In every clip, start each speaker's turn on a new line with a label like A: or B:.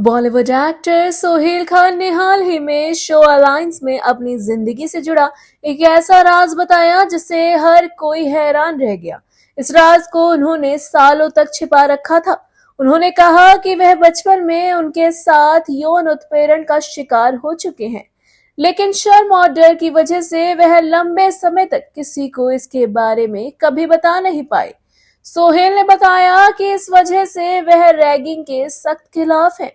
A: Bollywood actor Sohail Khan ने हाल ही में show alliance में अपनी जिंदगी से जुड़ा एक ऐसा राज बताया जिससे हर कोई हैरान रह गया। इस राज को उन्होंने सालों तक छिपा रखा था। उन्होंने कहा कि वह बचपन में उनके साथ यौन उत्पीड़न का शिकार हो चुके हैं, लेकिन शर्म और डर की वजह से वह लंबे समय तक किसी को इसके बारे में कभी बता नहीं पाए। सोहेल ने बताया कि इस वजह से वह रैगिंग के सख्त खिलाफ हैं।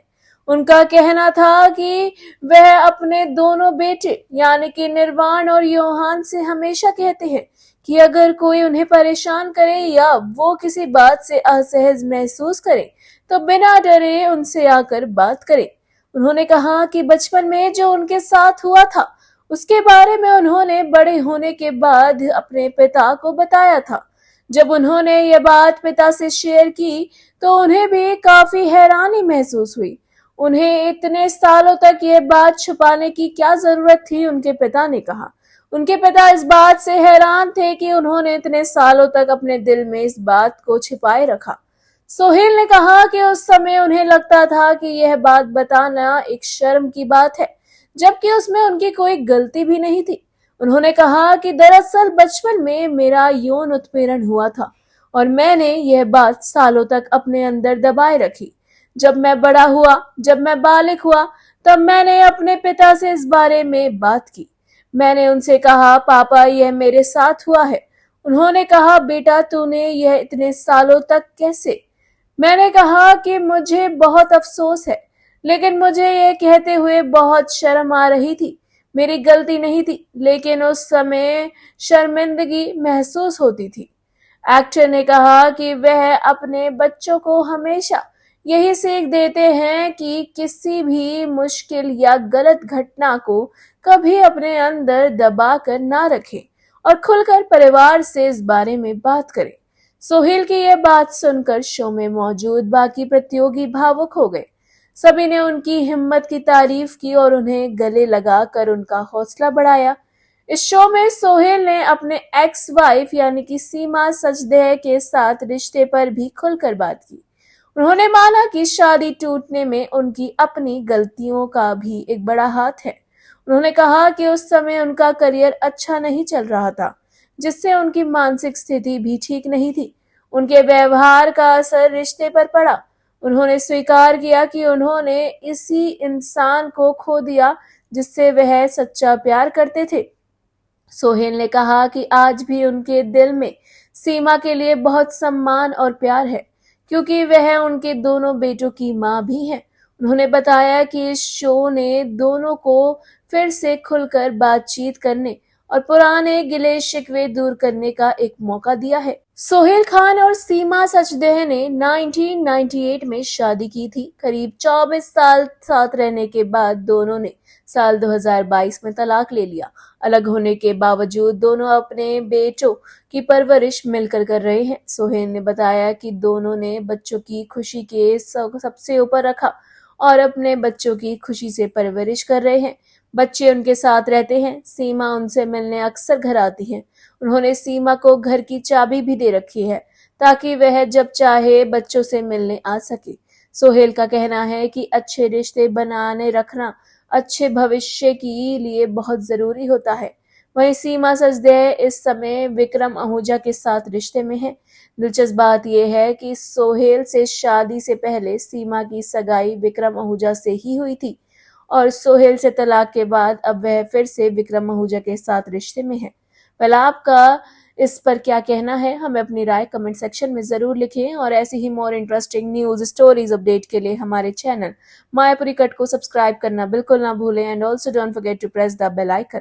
A: उनका कहना था कि वह अपने दोनों बेटे यानी कि निर्वाण और योहान से हमेशा कहते हैं कि अगर कोई उन्हें परेशान करे या वो किसी बात से असहज महसूस करे तो बिना डरे उनसे आकर बात करे। उन्होंने कहा कि बचपन में जो उनके साथ हुआ था उसके बारे में उन्होंने बड़े होने के बाद अपने पिता को बताया था। जब उन्होंने ये बात पिता से शेयर की तो उन्हें भी काफी हैरानी महसूस हुई। उन्हें इतने सालों तक ये बात छुपाने की क्या जरूरत थी, उनके पिता ने कहा। उनके पिता इस बात से हैरान थे कि उन्होंने इतने सालों तक अपने दिल में इस बात को छिपाए रखा। सोहेल ने कहा कि उस समय उन्हें लगता था कि यह बात बताना एक शर्म की बात है, जबकि उसमें उनकी कोई गलती भी नहीं थी। उन्होंने कहा कि दरअसल बचपन में मेरा यौन उत्पीड़न हुआ था और मैंने यह बात सालों तक अपने अंदर दबाए रखी। जब मैं बड़ा हुआ, जब मैं बालिग हुआ, तब मैंने अपने पिता से इस बारे में बात की। मैंने उनसे कहा, पापा यह मेरे साथ हुआ है। उन्होंने कहा, बेटा तूने यह इतने सालों तक कैसे? मैंने कहा कि मुझे बहुत अफसोस है, लेकिन मुझे ये कहते हुए बहुत शर्म आ रही थी। मेरी गलती नहीं थी, लेकिन उस समय शर्मिंदगी महसूस होती थी। एक्टर ने कहा कि वह अपने बच्चों को हमेशा यही सीख देते हैं कि किसी भी मुश्किल या गलत घटना को कभी अपने अंदर दबा कर ना रखें और खुलकर परिवार से इस बारे में बात करें। सोहेल की यह बात सुनकर शो में मौजूद बाकी प्रतियोगी भावुक हो गए। सभी ने उनकी हिम्मत की तारीफ की और उन्हें गले लगाकर उनका हौसला बढ़ाया। इस शो में सोहेल ने अपने एक्स वाइफ यानी कि सीमा सचदेह के साथ रिश्ते पर भी खुलकर बात की। उन्होंने माना कि शादी टूटने में उनकी अपनी गलतियों का भी एक बड़ा हाथ है। उन्होंने कहा कि उस समय उनका करियर अच्छा नहीं चल रहा था, जिससे उनकी मानसिक स्थिति भी ठीक नहीं थी। उनके व्यवहार का असर रिश्ते पर पड़ा। उन्होंने स्वीकार किया कि उन्होंने इसी इंसान को खो दिया जिससे वह सच्चा प्यार करते थे। सोहेल ने कहा कि आज भी उनके दिल में सीमा के लिए बहुत सम्मान और प्यार है, क्योंकि वह उनके दोनों बेटों की मां भी है। उन्होंने बताया कि इस शो ने दोनों को फिर से खुलकर बातचीत करने और पुराने गिले शिकवे दूर करने का एक मौका दिया है। सोहेल खान और सीमा सचदेह ने 1998 में शादी की थी। करीब 24 साल साथ रहने के बाद दोनों ने साल 2022 में तलाक ले लिया। अलग होने के बावजूद दोनों अपने बेटों की परवरिश मिलकर कर रहे हैं। सोहेल ने बताया कि दोनों ने बच्चों की खुशी के सबसे ऊपर रखा और अपने बच्चों की खुशी से परवरिश कर रहे हैं। बच्चे उनके साथ रहते हैं। सीमा उनसे मिलने अक्सर घर आती है। उन्होंने सीमा को घर की चाबी भी दे रखी है ताकि वह जब चाहे बच्चों से मिलने आ सके। सोहेल का कहना है कि अच्छे रिश्ते बनाने रखना अच्छे भविष्य के लिए बहुत जरूरी होता है। वहीं सीमा सचदेह इस समय विक्रम आहूजा के साथ रिश्ते में है। दिलचस्प बात यह है कि सोहेल से शादी से पहले सीमा की सगाई विक्रम आहूजा से ही हुई थी और सोहेल से तलाक के बाद अब वह फिर से विक्रम आहूजा के साथ रिश्ते में है। पहले आपका इस पर क्या कहना है, हमें अपनी राय कमेंट सेक्शन में जरूर लिखें और ऐसी ही more interesting news stories update के लिए हमारे चैनल मायापुरी कट को सब्सक्राइब करना बिल्कुल ना भूलें and also don't forget to press the bell icon.